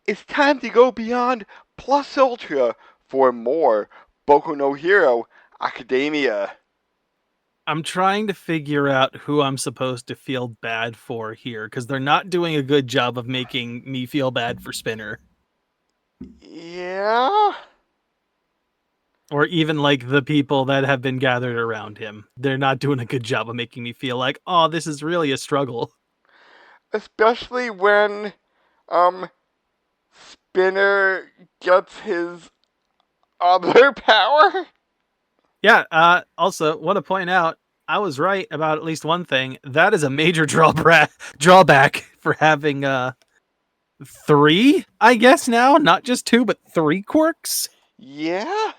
It's time to go beyond plus ultra for more Boku no Hero Academia. I'm trying to figure out who I'm supposed to feel bad for here because they're not doing a good job of making me feel bad for Spinner. Yeah? Or even like the people that have been gathered around him. They're not doing a good job of making me feel like, oh, this is really a struggle. Especially when, um, Spinner gets his other power? Yeah, also, want to point out, I was right about at least one thing. That is a major drawback for having three, I guess now, not just two, but three quirks. Yeah?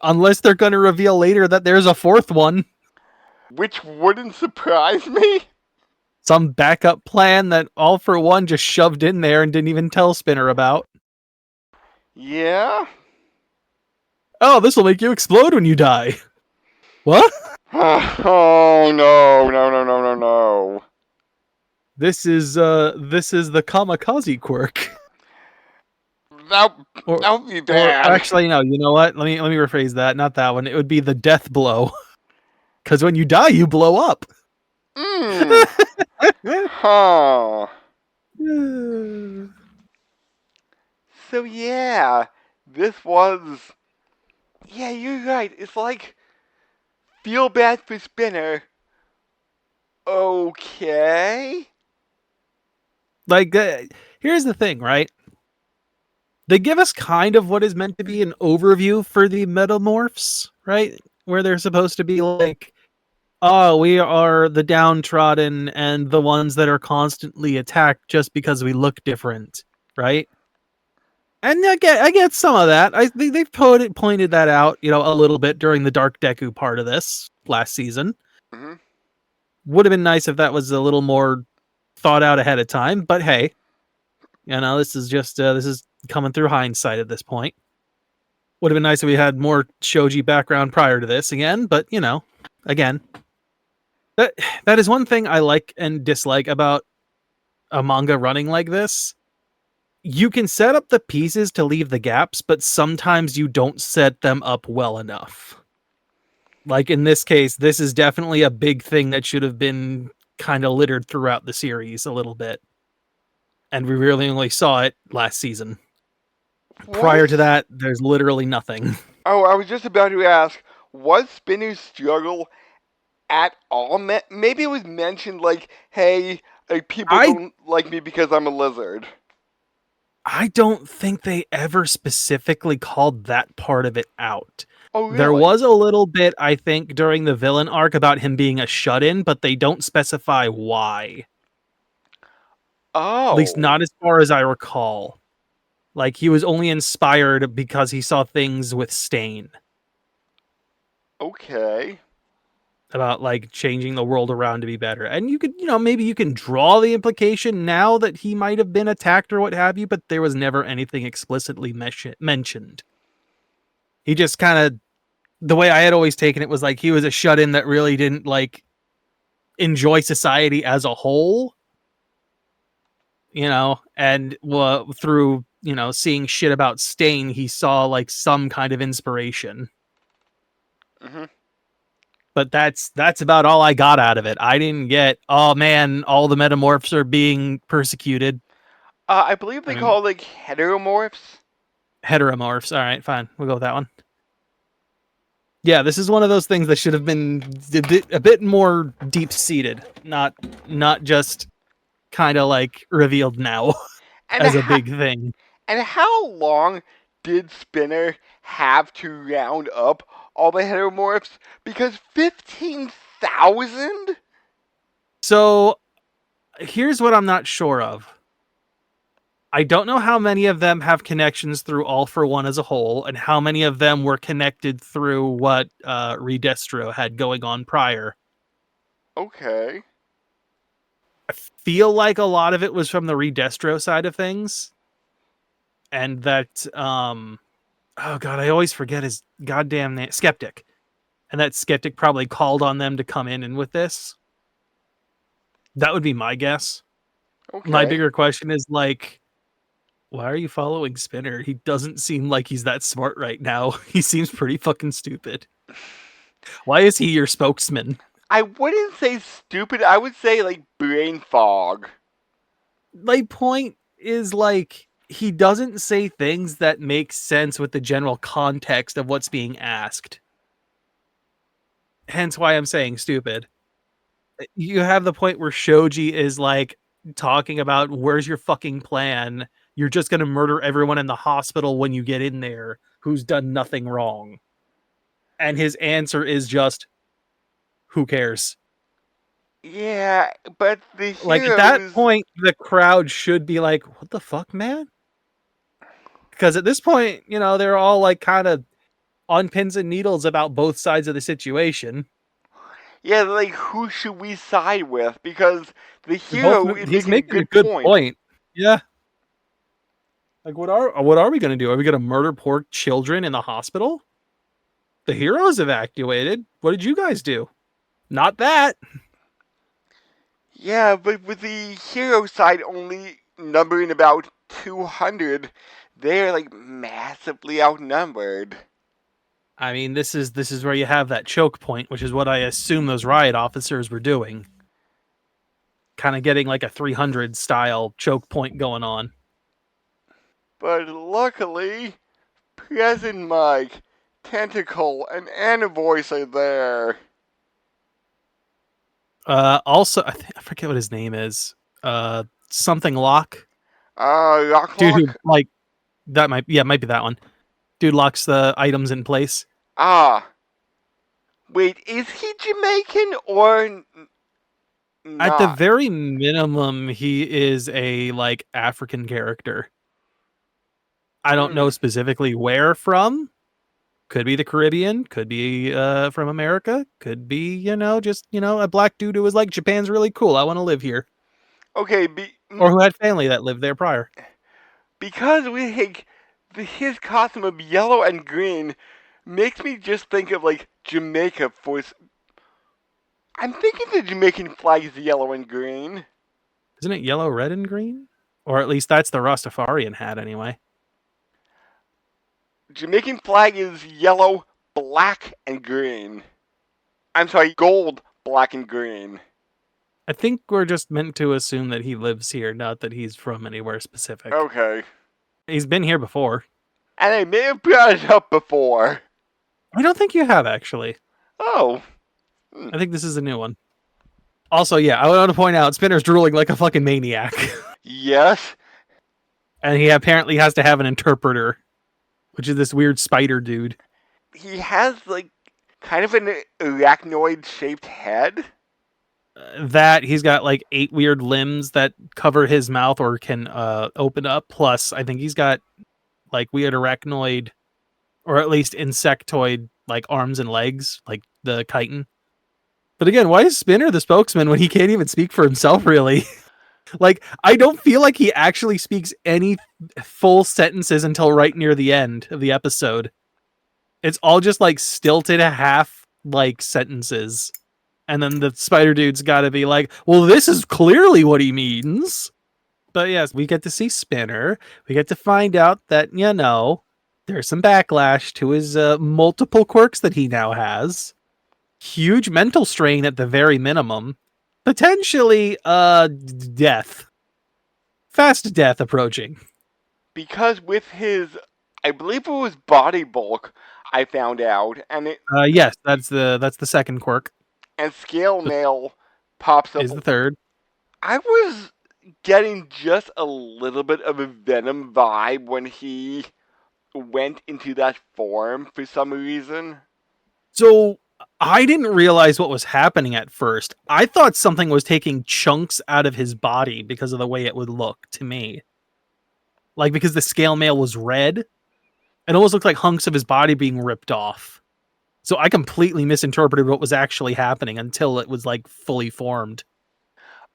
Unless they're going to reveal later that there's a fourth one. Which wouldn't surprise me. Some backup plan that All for One just shoved in there and didn't even tell Spinner about. Yeah? Oh, this will make you explode when you die. What? Oh no, no, no, no, no, no. This is the kamikaze quirk. That, Or that would be or bad. actually no, you know what? Let me rephrase that. Not that one. It would be the death blow. Cuz when you die, you blow up. Mmm. Huh. So yeah, this was. Yeah, you're right. It's like feel bad for Spinner. Okay. Like here's the thing, right? They give us kind of what is meant to be an overview for the metamorphs, right? Where they're supposed to be like, oh, we are the downtrodden and the ones that are constantly attacked just because we look different, right? And I get some of that. I think they've pointed that out, a little bit during the Dark Deku part of this last season. Mhm. Would have been nice if that was a little more thought out ahead of time, but hey, this is just this is coming through hindsight at this point. Would have been nice if we had more shoji background prior to this again, but again, that that is one thing I like and dislike about a manga running like this. You can set up the pieces to leave the gaps, but sometimes you don't set them up well enough. Like in this case, this is definitely a big thing that should have been kind of littered throughout the series a little bit. And we really only saw it last season. Prior Was. to that, there's literally nothing. Oh, I was just about to ask. Was Spinner's struggle at all? Maybe it was mentioned like, hey, like people I don't like me because I'm a lizard. I don't think they ever specifically called that part of it out. Oh, There really? was a little bit, I think, during the villain arc about him being a shut-in, but they don't specify why. At least Oh. not as far as I recall. Like he was only inspired because he saw things with Stain Okay. about like changing the world around to be better. And you could, maybe you can draw the implication now that he might have been attacked or what have you, but there was never anything explicitly mentioned. He just kind of, the way I had always taken it was like he was a shut in that really didn't like enjoy society as a whole, and through, seeing shit about Stain, he saw like some kind of inspiration. Mhm. But that's about all I got out of it. I didn't get, oh man, all the metamorphs are being persecuted. I believe I they mean, call it like heteromorphs. heteromorphs. All right, fine, we'll go with that one. Yeah, this is one of those things that should have been a bit more deep seated, not just kind of like revealed now And as a how big thing. and how long did Spinner have to round up all the heteromorphs? Because 15,000? So here's what I'm not sure of. I don't know how many of them have connections through All for One as a whole, and how many of them were connected through what Redestro had going on prior. Okay. I feel like a lot of it was from the Redestro side of things, and that oh god, I always forget his goddamn name, Skeptic, and that Skeptic probably called on them to come in and with this. That would be my guess. My Okay. bigger question is like, Why are you following Spinner? He doesn't seem like he's that smart right now. He seems pretty fucking stupid. Why is he your spokesman? I wouldn't say stupid. I would say like brain fog. My point is like he doesn't say things that make sense with the general context of what's being asked. Hence why I'm saying stupid. You have the point where Shoji is like talking about where's your fucking plan? You're just going to murder everyone in the hospital when you get in there who's done nothing wrong. And his answer is just, who cares? Yeah, but the Like at that heroes. point, the crowd should be like, what the fuck, man? Because at this point, they're all like kind of on pins and needles about both sides of the situation. Yeah, like who should we side with? Because the They're both hero is he's making a making a good good point. point. Yeah. Like what are we gonna do? Are we gonna murder poor children in the hospital? The heroes evacuated. What did you guys do? Not that. Yeah, but with the hero side only numbering about 200, they're like massively outnumbered. I mean, this is where you have that choke point, which is what I assume those riot officers were doing. Kind of getting like a 300 style choke point going on. But luckily, Present Mike, Tentacle, and Anna Voice are there. Also, I forget what his name is. Something Lock. Lock Dude who Lock? like that might be that one. Dude locks the items in place. Ah, wait, is he Jamaican or At the not? very minimum, he is a like African character. I don't know Hmm. specifically where from. Could be the Caribbean, could be from America, could be, just, a black dude who was like, Japan's really cool. I want to live here. Okay, Or who had family that lived there prior. because we like his costume of yellow and green makes me just think of like Jamaica for. I'm thinking the Jamaican flag is yellow and green. Isn't it yellow, red, and green? Or at least that's the Rastafarian hat anyway. Jamaican flag is yellow, black, and green. I'm sorry, gold, black, and green. I think we're just meant to assume that he lives here, not that he's from anywhere specific. Okay. He's been here before. And I may have brought it up before. I don't think you have, actually. Oh. I think this is a new one. Also, yeah, I want to point out Spinner's drooling like a fucking maniac. Yes. And he apparently has to have an interpreter, which is this weird spider dude. He has like kind of an arachnoid shaped head. That he's got like 8 weird limbs that cover his mouth or can open up. Plus, I think he's got like weird arachnoid or at least insectoid like arms and legs, like the chitin. But again, why is Spinner the spokesman when he can't even speak for himself, really? Like, I don't feel like he actually speaks any full sentences until right near the end of the episode. It's all just like stilted half like sentences. And then the spider dude's got to be like, well, this is clearly what he means. But yes, we get to see Spinner. We get to find out that, there's some backlash to his multiple quirks that he now has. Huge mental strain at the very minimum. Potentially, death. Fast death approaching. Because with his, I believe it was body bulk, I found out, Yes, that's the second quirk. and scale The, mail pops up. is the third. I was getting just a little bit of a Venom vibe when he went into that form for some reason. So I didn't realize what was happening at first. I thought something was taking chunks out of his body because of the way it would look to me. Like because the scale mail was red, it almost looked like hunks of his body being ripped off. So I completely misinterpreted what was actually happening until it was like fully formed.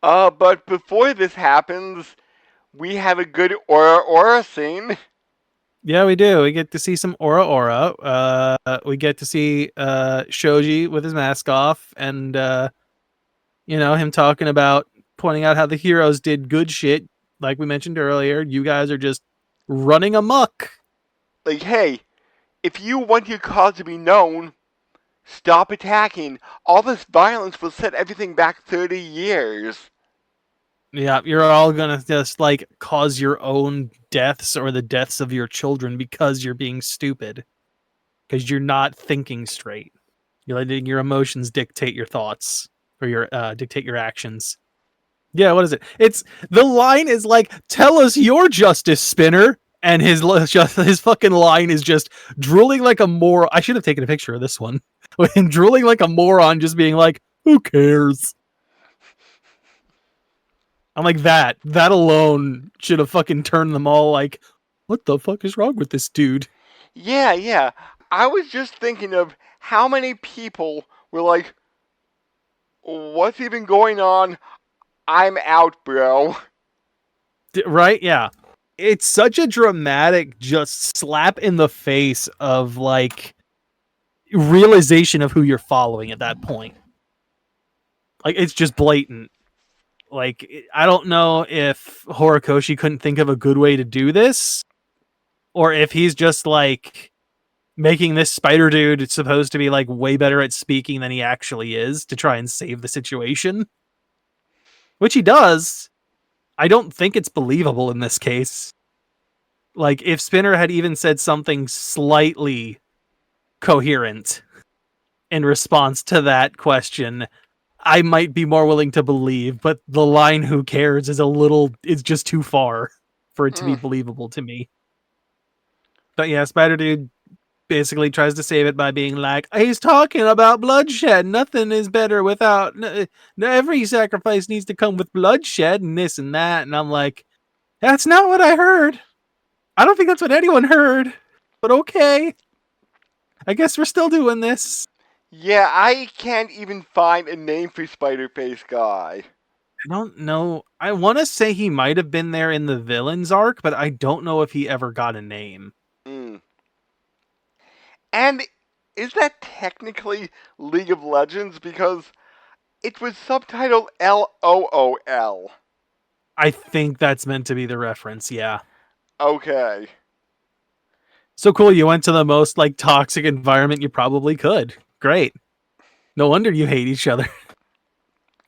But before this happens, we have a good aura scene. Yeah, we do. We get to see some aura aura. We get to see Shoji with his mask off and him talking about pointing out how the heroes did good shit like we mentioned earlier. You guys are just running amok. Like, hey, if you want your cause to be known, stop attacking. All this violence will set everything back 30 years. Yeah, you're all gonna just like cause your own deaths or the deaths of your children because you're being stupid. Because you're not thinking straight. You're letting your emotions dictate your thoughts or your dictate your actions. Yeah, what is it? It's the line is like, "Tell us your justice, Spinner," and his fucking line is just drooling like a moron. I should have taken a picture of this one. When drooling like a moron, just being like, "Who cares?" I'm like that. That alone should have fucking turned them all like, "What the fuck is wrong with this dude?" Yeah, yeah. I was just thinking of how many people were like, what's even going on? I'm out, bro. Right? Yeah. It's such a dramatic just slap in the face of like realization of who you're following at that point. Like it's just blatant. Like I don't know if Horikoshi couldn't think of a good way to do this or if he's just like making this spider dude supposed to be like way better at speaking than he actually is to try and save the situation, which he does. I don't think it's believable in this case. Like if Spinner had even said something slightly coherent in response to that question, I might be more willing to believe, but the line "who cares" is just too far for it to be Mm. believable to me. But yeah, Spider Dude basically tries to save it by being like, he's talking about bloodshed. Nothing is better without every sacrifice needs to come with bloodshed and this and that. And I'm like, that's not what I heard. I don't think that's what anyone heard. But okay. I guess we're still doing this. Yeah, I can't even find a name for Spider Face Guy. I don't know. I want to say he might have been there in the villains arc, but I don't know if he ever got a name. Mm. And is that technically League of Legends? Because it was subtitled LOOL. I think that's meant to be the reference, yeah. Okay. So cool, you went to the most like toxic environment you probably could. Great. No wonder you hate each other.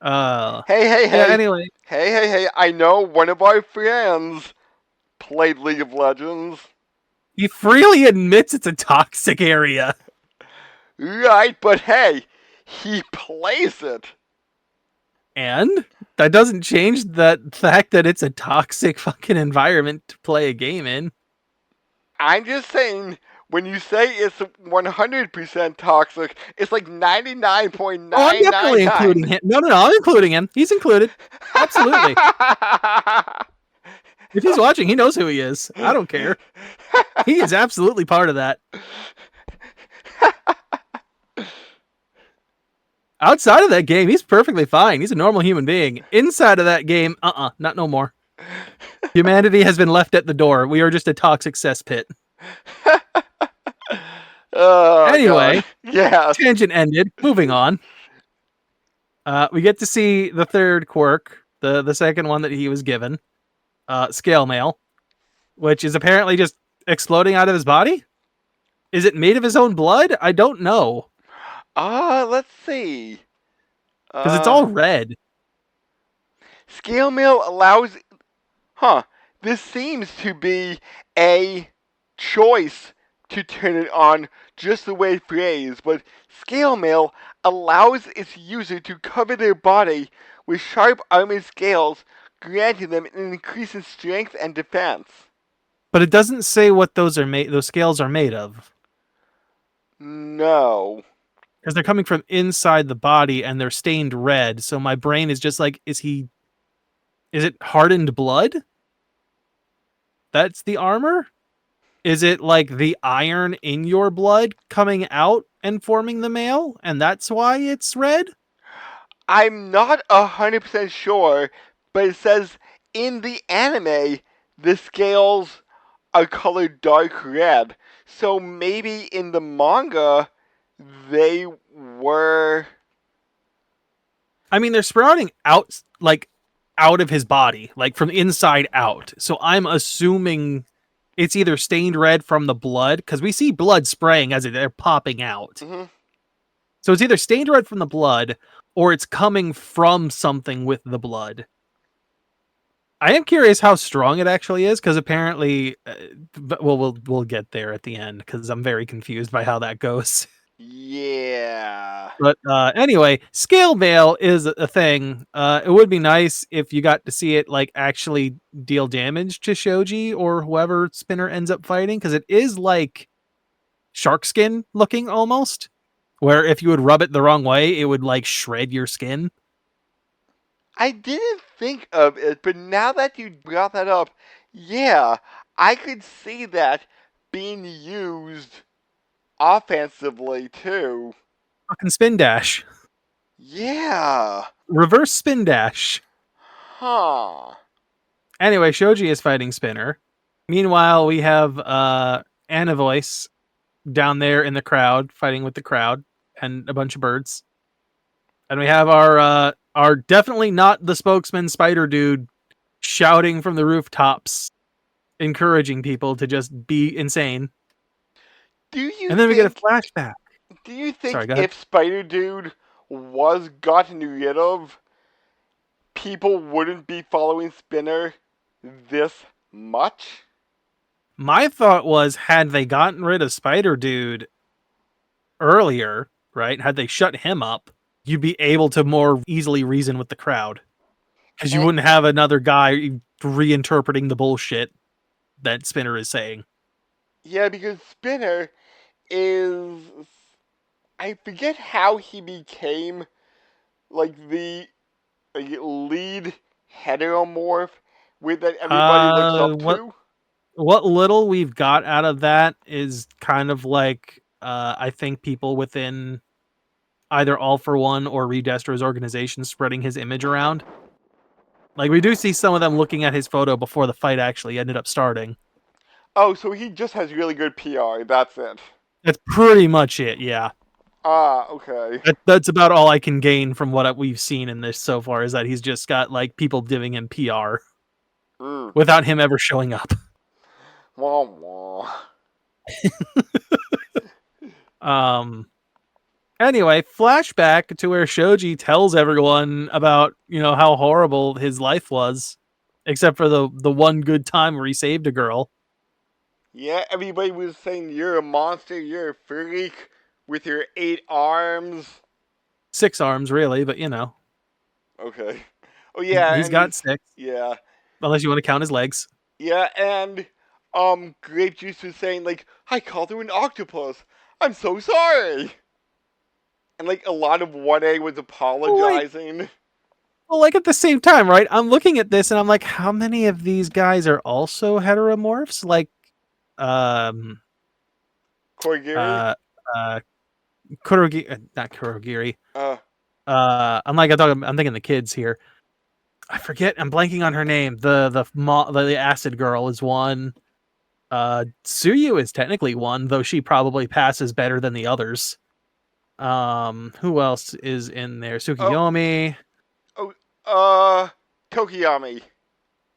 Hey, hey, Yeah, hey. anyway. Hey, hey, hey. I know one of our friends played League of Legends. He freely admits it's a toxic area. Right, but hey, he plays it. And that doesn't change that fact that it's a toxic fucking environment to play a game in. I'm just saying, when you say it's 100% toxic, it's like Oh, I'm definitely including 99.999. him. No, I'm including him. He's included. Absolutely. If he's watching, he knows who he is. I don't care. He is absolutely part of that. Outside of that game, he's perfectly fine. He's a normal human being. Inside of that game, not no more. Humanity has been left at the door. We are just a toxic cesspit. Oh, Anyway, God. Yes. tangent ended. Moving on. We get to see the third quirk, the second one that he was given, scale mail, which is apparently just exploding out of his body. Is it made of his own blood? I don't know Let's see. because it's all red. Scale mail allows. Huh. This seems to be a choice to turn it on just the way phrased, but scale mail allows its user to cover their body with sharp armored scales, granting them an increase in strength and defense. But it doesn't say what those are made. Those scales are made of No. because they're coming from inside the body and they're stained red. So my brain is just like, is it hardened blood? That's the armor? Is it like the iron in your blood coming out and forming the mail? And that's why it's red? I'm not 100% sure, but it says in the anime, the scales are colored dark red. So maybe in the manga, they were. I mean, they're sprouting out, like, out of his body, like from inside out. So I'm assuming it's either stained red from the blood, because we see blood spraying as they're popping out. Mm-hmm. So it's either stained red from the blood, or it's coming from something with the blood. I am curious how strong it actually is, because apparently, we'll get there at the end, because I'm very confused by how that goes. Yeah. But anyway, scale mail is a thing. It would be nice if you got to see it like actually deal damage to Shoji or whoever Spinner ends up fighting, because it is like shark skin looking almost, where if you would rub it the wrong way, it would like shred your skin. I didn't think of it, but now that you brought that up, yeah, I could see that being used offensively too. Fucking spin dash, Yeah. reverse spin dash. Huh. Anyway, Shoji is fighting Spinner. Meanwhile, we have Anna Voice down there in the crowd, fighting with the crowd and a bunch of birds. And we have our definitely not the spokesman spider dude shouting from the rooftops, encouraging people to just be insane. Do you And then we get a think flashback. do you Sorry, think go ahead. if Spider Dude was gotten rid of, people wouldn't be following Spinner this much? My thought was, had they gotten rid of Spider Dude earlier, right? Had they shut him up, you'd be able to more easily reason with the crowd. Because you Eh, wouldn't have another guy reinterpreting the bullshit that Spinner is saying. yeah, because Spinner is, I forget how he became like the lead heteromorph with that everybody looks up What to. little we've got out of that is kind of like I think people within either All for One or Redestro's organization spreading his image around. Like we do see some of them looking at his photo before the fight actually ended up starting. Oh, so he just has really good PR. That's it. That's pretty much it, yeah. Ah, okay. That's about all I can gain from what we've seen in this so far, is that he's just got like people giving him PR Mm. without him ever showing up. Wah wah. Um Anyway, flashback to where Shoji tells everyone about, how horrible his life was, except for the one good time where he saved a girl. Yeah, everybody was saying you're a monster, you're a freak with your 8 arms. 6 arms, really, but Okay. Oh yeah, he's and he's got 6, yeah. unless you want to count his legs. Yeah, and Grape Juice was saying like, I called her an octopus. I'm so sorry. And like a lot of 1A was Well, like, apologizing. at the same time, right? I'm looking at this and I'm like, how many of these guys are also heteromorphs? Like, um, Korigiri? uh, uh, not Kurogiri. Uh I'm thinking the kids here. I forget. I'm blanking on her name. The acid girl is one. Tsuyu is technically one, though she probably passes better than the others. Who else is in there? oh Tsukiyomi, oh Tokiyami.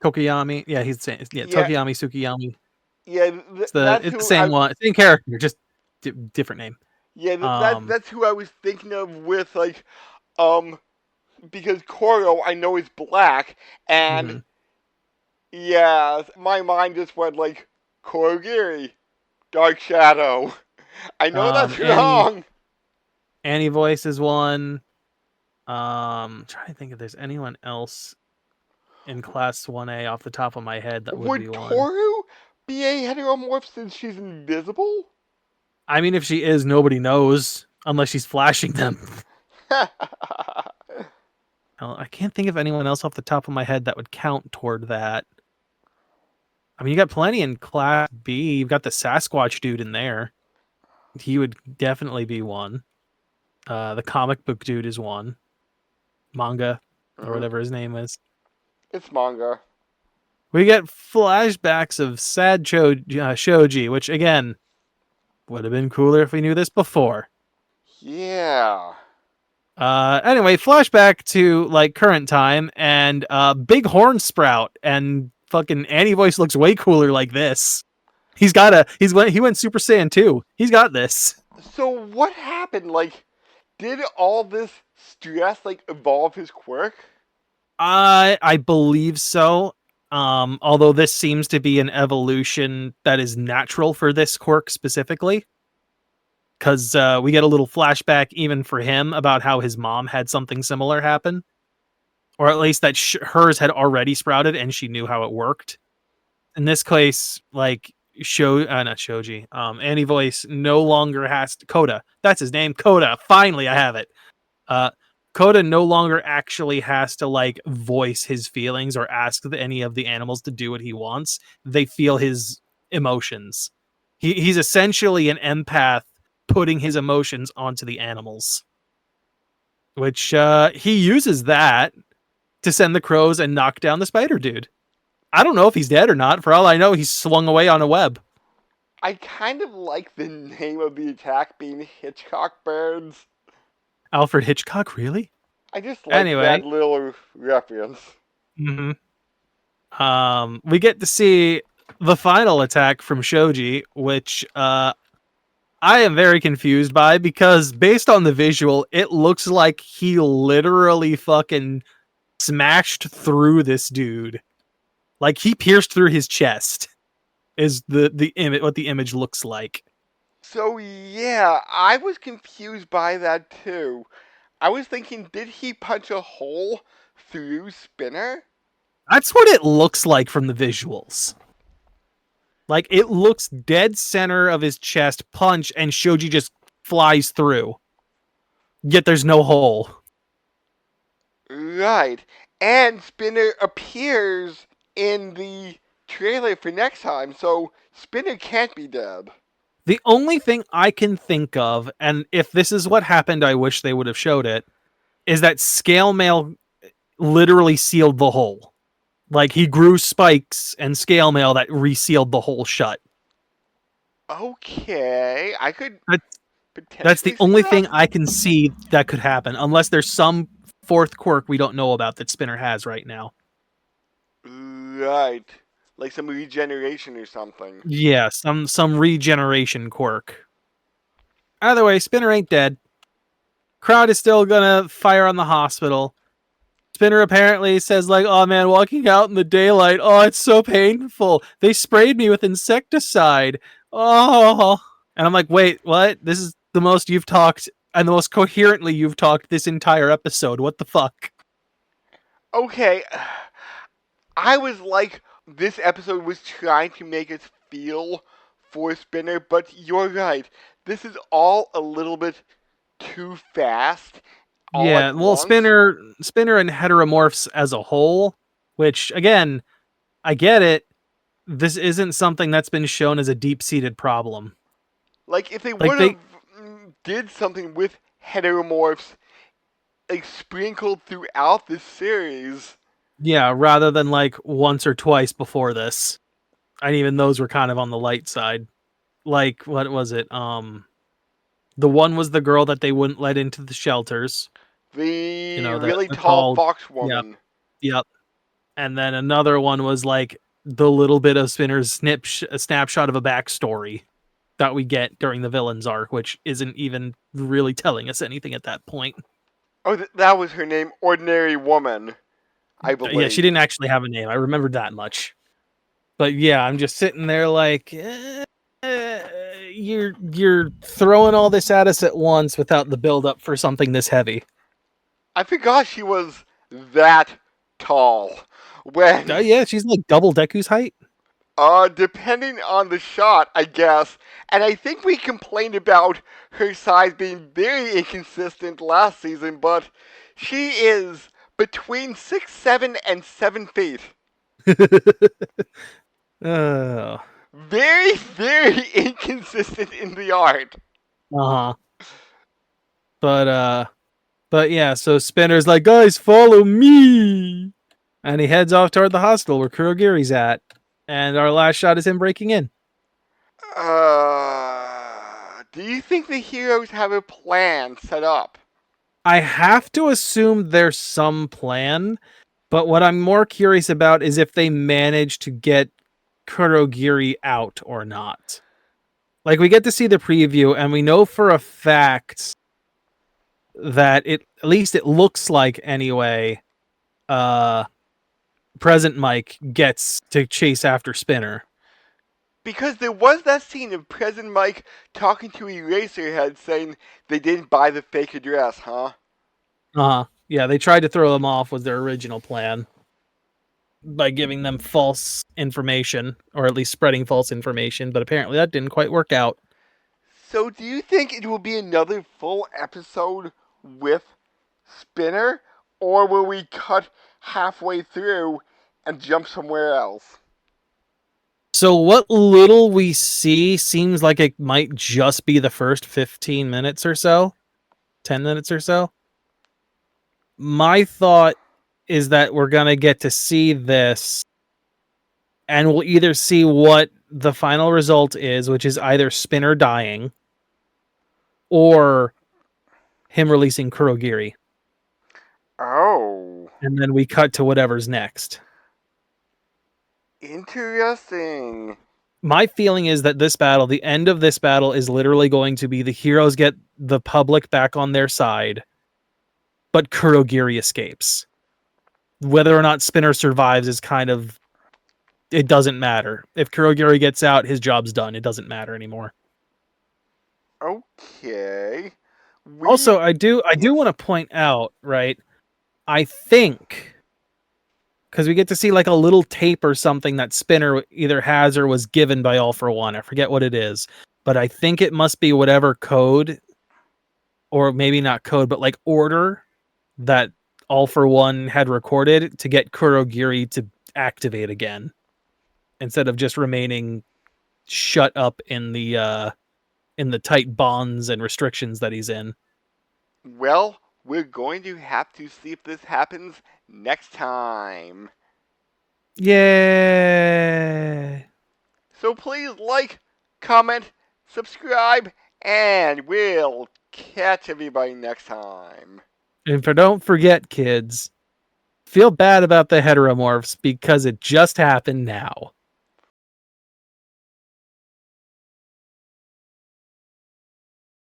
Tokiyami. Yeah, he's saying Yeah, Tokiyami, Tsukiyami. yeah, that's It's the who same one, same character, just different name. Um, that's who I was thinking of with like um because Koro I know is black and mhm. yeah, my mind just went like Korogiri, Dark Shadow. I know that's Annie wrong. Voice is one. Trying to think if there's anyone else in Class 1A off the top of my head that would be Would one. Toru be a heteromorph since she's invisible? I mean, if she is, nobody knows unless she's flashing them. I can't think of anyone else off the top of my head that would count toward that. I mean, you got plenty in Class B. You've got the Sasquatch dude in there. He would definitely be one. The comic book dude is one. Manga, or Mhm. whatever his name is. It's manga. We get flashbacks of sad Shoji, which, again, would have been cooler if we knew this before. Yeah. Anyway, flashback to like current time, and big horn sprout, and fucking Annie Voice looks way cooler like this. He went Super Saiyan 2. He's got this. So what happened? Like, did all this stress like evolve his quirk? I believe so. Although this seems to be an evolution that is natural for this quirk specifically, because we get a little flashback even for him about how his mom had something similar happen, or at least that hers had already sprouted and she knew how it worked. In this case, like not Shoji, Annie Voice no longer has to, Coda. That's his name, Coda. Finally, I have it. Uh, Coda no longer actually has to like voice his feelings or ask any of the animals to do what he wants. They feel his emotions. He's essentially an empath putting his emotions onto the animals, which he uses that to send the crows and knock down the spider dude. I don't know if he's dead or not. For all I know, he's swung away on a web. I kind of like the name of the attack being Hitchcock birds. Alfred Hitchcock, really? I just like Anyway, that little reference. mm-hmm. We get to see the final attack from Shoji, which I am very confused by because based on the visual, it looks like he literally fucking smashed through this dude. Like he pierced through his chest. Is the image what the image looks like? So yeah, I was confused by that too. I was thinking, did he punch a hole through Spinner? That's what it looks like from the visuals. Like it looks dead center of his chest punch, and Shoji just flies through. Yet there's no hole. Right. And Spinner appears in the trailer for next time, so Spinner can't be dead. The only thing I can think of, and if this is what happened, I wish they would have showed it, is that Scale Mail literally sealed the hole. Like he grew spikes and Scale Mail that resealed the hole shut. Okay, I could That's the potentially see only thing that. I can see that could happen, unless there's some fourth quirk we don't know about that Spinner has right now. Right. Like some regeneration or something. Yeah, some regeneration quirk. Either way, Spinner ain't dead. Crowd is still gonna fire on the hospital. Spinner apparently says like, "Oh man, walking out in the daylight, oh, it's so painful. They sprayed me with insecticide. Oh." And I'm like, "Wait, what? This is the most you've talked and the most coherently you've talked this entire episode. What the fuck?" Okay, I was like, this episode was trying to make us feel for Spinner, but you're right. This is all a little bit too fast, all Yeah, at well, once. Spinner and heteromorphs as a whole, which again, I get it. This isn't something that's been shown as a deep-seated problem. Like, if they Like would they have did something with heteromorphs, like, sprinkled throughout this series. Yeah, rather than like once or twice before this. And even those were kind of on the light side. Like what was it? The one was the girl that they wouldn't let into the shelters. You The know, really the tall tall. fox Yep, woman. yep. And then another one was like the little bit of Spinner's a snapshot of a backstory that we get during the villains arc, which isn't even really telling us anything at that point. Oh, that was her name, Ordinary Woman, I Yeah, she believe. didn't actually have a name. I remembered that much. But yeah, I'm just sitting there like, you're throwing all this at us at once without the build up for something this heavy. I forgot she was that tall. When, Yeah, she's like double Deku's height. depending on the shot, I guess. And I think we complained about her size being very inconsistent last season, but she is between 6'7" and 7 feet. Oh, Very, very inconsistent in the art. uh-huh. But but yeah, so Spinner's like, guys, follow me. And he heads off toward the hospital where Kurogiri's at. And our last shot is him breaking in. Do you think the heroes have a plan set up? I have to assume there's some plan, but what I'm more curious about is if they manage to get Kurogiri out or not. Like, we get to see the preview, and we know for a fact that at least it looks like anyway, Present Mike gets to chase after Spinner. Because there was that scene of President Mike talking to Eraserhead saying they didn't buy the fake address, huh? Yeah, they tried to throw them off was their original plan by giving them false information, or at least spreading false information, but apparently that didn't quite work out. So do you think it will be another full episode with Spinner? Or will we cut halfway through and jump somewhere else? So what little we see seems like it might just be the first 15 minutes or so, 10 minutes or so. My thought is that we're going to get to see this, and we'll either see what the final result is, which is either Spinner dying or him releasing Kurogiri. Oh. And then we cut to whatever's next. Interesting. My feeling is that this battle, the end of this battle, is literally going to be the heroes get the public back on their side, but Kurogiri escapes. Whether or not Spinner survives is kind of... it doesn't matter. If Kurogiri gets out, his job's done. It doesn't matter anymore. Okay. Also, I do want to point out, right? I think, because we get to see like a little tape or something that Spinner either has or was given by All For One. I forget what it is, but I think it must be whatever code, or maybe not code, but like order that All For One had recorded to get Kurogiri to activate again, instead of just remaining shut up in the tight bonds and restrictions that he's in. Well, we're going to have to see if this happens next time. Yay! So please like, comment, subscribe, and we'll catch everybody next time. And don't forget, kids, feel bad about the heteromorphs because it just happened now.